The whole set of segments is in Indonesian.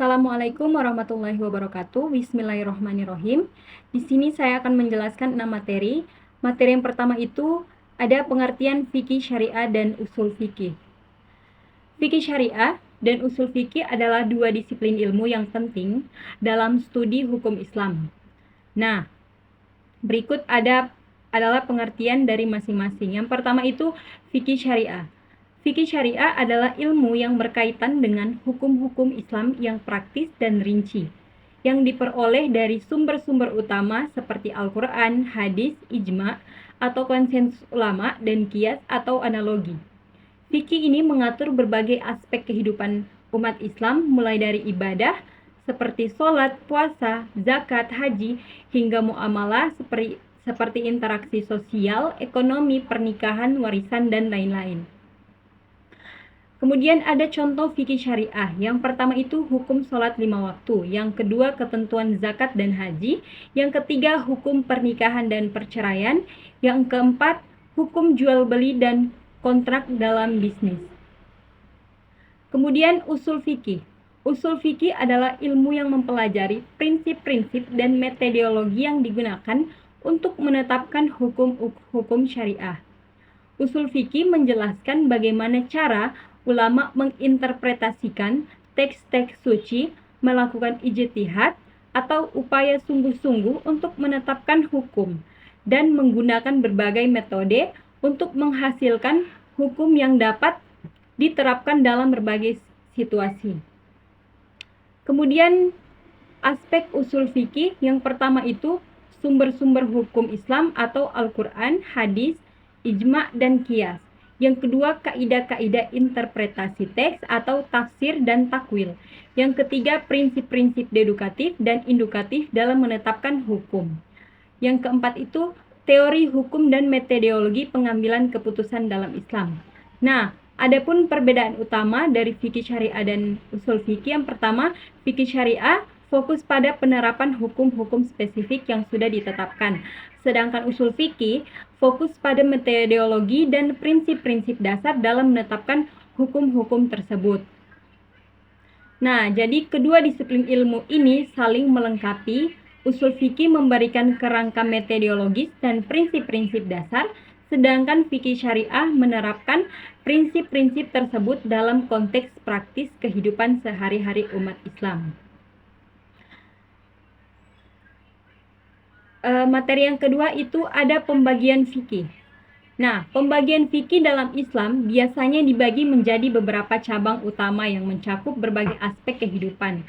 Assalamualaikum warahmatullahi wabarakatuh. Bismillahirrahmanirrahim. Di sini saya akan menjelaskan 6 materi. Materi yang pertama itu ada pengertian fikih syariah dan usul fikih. Fikih syariah dan usul fikih adalah dua disiplin ilmu yang penting dalam studi hukum Islam. Nah, berikut adalah pengertian dari masing-masing. Yang pertama itu fikih syariah. Fikih syariah adalah ilmu yang berkaitan dengan hukum-hukum Islam yang praktis dan rinci, yang diperoleh dari sumber-sumber utama seperti Al-Quran, hadis, ijma, atau konsensus ulama, dan qiyas atau analogi. Fikih ini mengatur berbagai aspek kehidupan umat Islam, mulai dari ibadah, seperti sholat, puasa, zakat, haji, hingga muamalah seperti interaksi sosial, ekonomi, pernikahan, warisan, dan lain-lain. Kemudian ada contoh fikih syariah. Yang pertama itu hukum sholat 5 waktu. Yang kedua ketentuan zakat dan haji. Yang ketiga hukum pernikahan dan perceraian. Yang keempat hukum jual beli dan kontrak dalam bisnis. Kemudian usul fikih. Usul fikih adalah ilmu yang mempelajari prinsip-prinsip dan metodologi yang digunakan untuk menetapkan hukum-hukum syariah. Usul fikih menjelaskan bagaimana cara ulama menginterpretasikan teks-teks suci, melakukan ijtihad atau upaya sungguh-sungguh untuk menetapkan hukum, dan menggunakan berbagai metode untuk menghasilkan hukum yang dapat diterapkan dalam berbagai situasi. Kemudian aspek usul fikih yang pertama itu sumber-sumber hukum Islam atau Al-Quran, hadis, ijma, dan qiyas. Yang kedua, kaidah-kaidah interpretasi teks atau tafsir dan takwil. Yang ketiga, prinsip-prinsip dedukatif dan indukatif dalam menetapkan hukum. Yang keempat itu, teori hukum dan metodologi pengambilan keputusan dalam Islam. Nah, adapun perbedaan utama dari fikih syariah dan usul fikih, yang pertama, fikih syariah fokus pada penerapan hukum-hukum spesifik yang sudah ditetapkan. Sedangkan usul fikih fokus pada metodologi dan prinsip-prinsip dasar dalam menetapkan hukum-hukum tersebut. Nah, jadi kedua disiplin ilmu ini saling melengkapi. Usul fikih memberikan kerangka metodologis dan prinsip-prinsip dasar, sedangkan fikih syariah menerapkan prinsip-prinsip tersebut dalam konteks praktis kehidupan sehari-hari umat Islam. Materi yang kedua itu ada pembagian fikih. Nah, pembagian fikih dalam Islam biasanya dibagi menjadi beberapa cabang utama yang mencakup berbagai aspek kehidupan.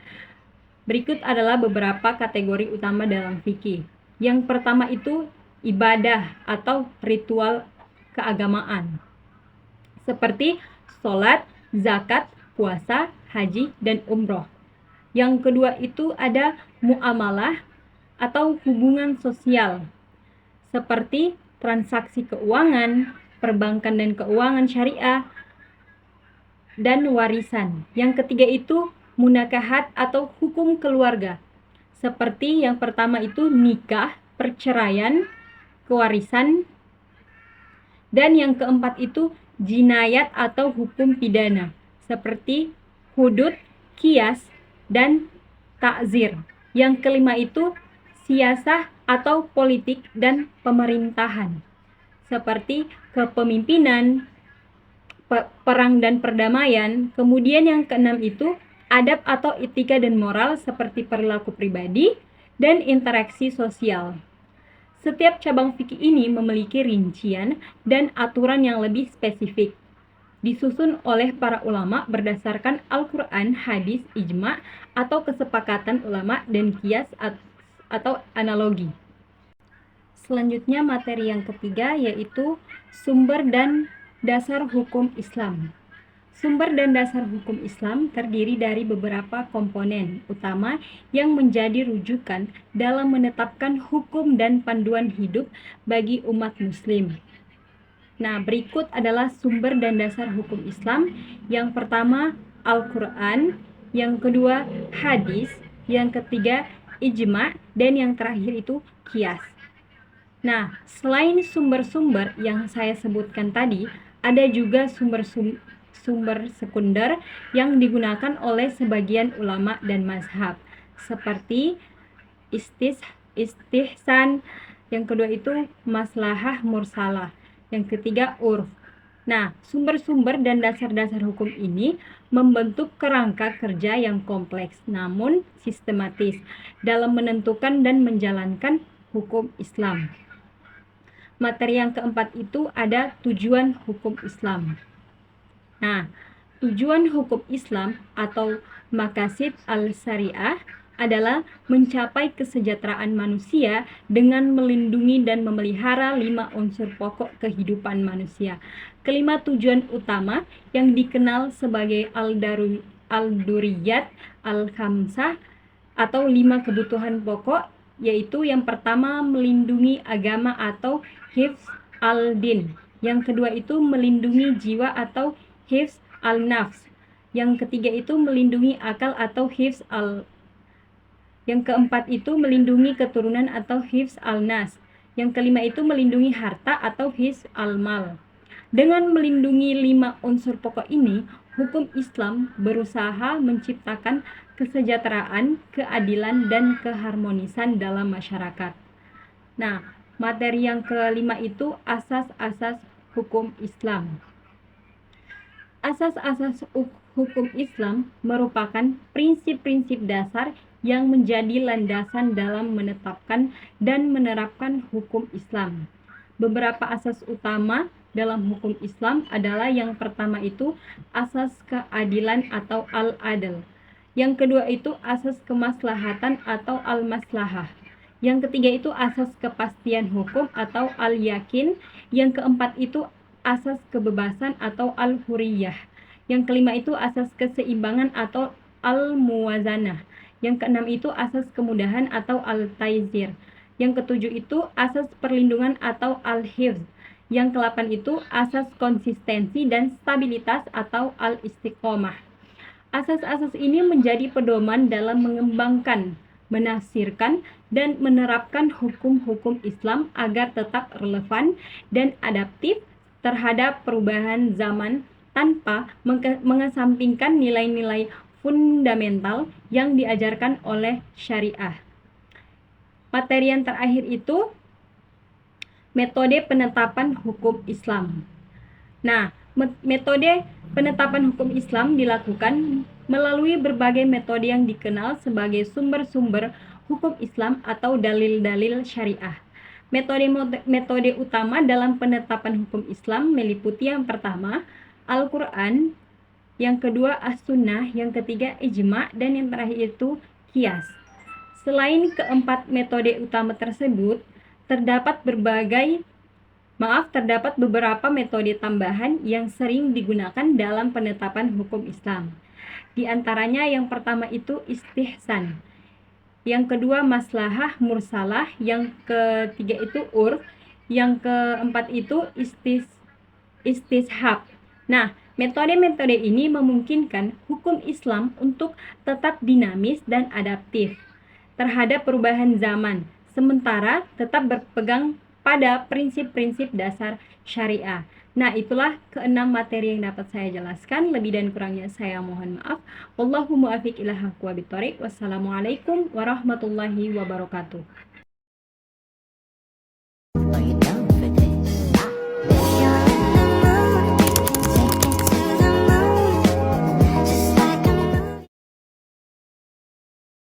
Berikut adalah beberapa kategori utama dalam fikih. Yang pertama itu ibadah atau ritual keagamaan, seperti sholat, zakat, puasa, haji, dan umroh. Yang kedua itu ada muamalah atau hubungan sosial, seperti transaksi keuangan, perbankan dan keuangan syariah, dan warisan. Yang ketiga itu munakahat atau hukum keluarga, seperti yang pertama itu nikah, perceraian, kewarisan, dan yang keempat itu jinayat atau hukum pidana, seperti hudud, qiyas, dan ta'zir. Yang kelima itu siasah atau politik dan pemerintahan, seperti kepemimpinan, perang dan perdamaian. Kemudian yang keenam itu adab atau etika dan moral, seperti perilaku pribadi dan interaksi sosial. Setiap cabang fikih ini memiliki rincian dan aturan yang lebih spesifik, disusun oleh para ulama berdasarkan Al-Quran, hadis, ijma, atau kesepakatan ulama, dan qiyas atau analogi. Selanjutnya materi yang ketiga yaitu sumber dan dasar hukum Islam. Sumber dan dasar hukum Islam terdiri dari beberapa komponen utama yang menjadi rujukan dalam menetapkan hukum dan panduan hidup bagi umat muslim. Nah, berikut adalah sumber dan dasar hukum Islam. Yang pertama Al-Quran, yang kedua hadis, yang ketiga ijma, dan yang terakhir itu qiyas. Nah, selain sumber-sumber yang saya sebutkan tadi, ada juga sumber sekunder yang digunakan oleh sebagian ulama dan mazhab, seperti istihsan, yang kedua itu maslahah mursalah, yang ketiga urf. Nah, sumber-sumber dan dasar-dasar hukum ini membentuk kerangka kerja yang kompleks namun sistematis dalam menentukan dan menjalankan hukum Islam. Materi yang keempat itu ada tujuan hukum Islam. Nah, tujuan hukum Islam atau maqasid al-syariah adalah mencapai kesejahteraan manusia dengan melindungi dan memelihara 5 unsur pokok kehidupan manusia. Kelima tujuan utama yang dikenal sebagai al-duriyat al-khamsah atau 5 kebutuhan pokok, yaitu yang pertama melindungi agama atau hifz al-din. Yang kedua itu melindungi jiwa atau hifz al-nafs. Yang ketiga itu melindungi akal atau hifz al. Yang keempat itu melindungi keturunan atau hifz al-nas. Yang kelima itu melindungi harta atau hifz al-mal. Dengan melindungi 5 unsur pokok ini, hukum Islam berusaha menciptakan kesejahteraan, keadilan, dan keharmonisan dalam masyarakat. Nah, materi yang kelima itu asas-asas hukum Islam. Asas-asas hukum Islam merupakan prinsip-prinsip dasar yang menjadi landasan dalam menetapkan dan menerapkan hukum Islam. Beberapa asas utama dalam hukum Islam adalah yang pertama itu asas keadilan atau al-adl. Yang kedua itu asas kemaslahatan atau al-maslahah. Yang ketiga itu asas kepastian hukum atau al-yakin. Yang keempat itu asas kebebasan atau al-huriyah. Yang kelima itu asas keseimbangan atau al-muwazanah. Yang keenam itu asas kemudahan atau al-taizir. Yang ketujuh itu asas perlindungan atau al-hifz. Yang ke-8 itu asas konsistensi dan stabilitas atau al-istiqomah. Asas-asas ini menjadi pedoman dalam mengembangkan, menafsirkan, dan menerapkan hukum-hukum Islam agar tetap relevan dan adaptif terhadap perubahan zaman tanpa mengesampingkan nilai-nilai fundamental yang diajarkan oleh syariah. Materi yang terakhir itu metode penetapan hukum Islam. Nah, metode penetapan hukum Islam dilakukan melalui berbagai metode yang dikenal sebagai sumber-sumber hukum Islam atau dalil-dalil syariah. Metode utama dalam penetapan hukum Islam meliputi yang pertama, Al-Quran, yang kedua As-Sunnah, yang ketiga Ijma', dan yang terakhir itu Qiyas. Selain keempat metode utama tersebut, terdapat beberapa metode tambahan yang sering digunakan dalam penetapan hukum Islam. Di antaranya yang pertama itu istihsan, yang kedua maslahah mursalah, yang ketiga itu urf, yang keempat itu istishab. Nah, metode-metode ini memungkinkan hukum Islam untuk tetap dinamis dan adaptif terhadap perubahan zaman, sementara tetap berpegang pada prinsip-prinsip dasar syariah. Nah, itulah keenam materi yang dapat saya jelaskan. Lebih dan kurangnya saya mohon maaf. Wallahu muwaffiq ila haqq wa bithoriq. Wassalamualaikum warahmatullahi wabarakatuh.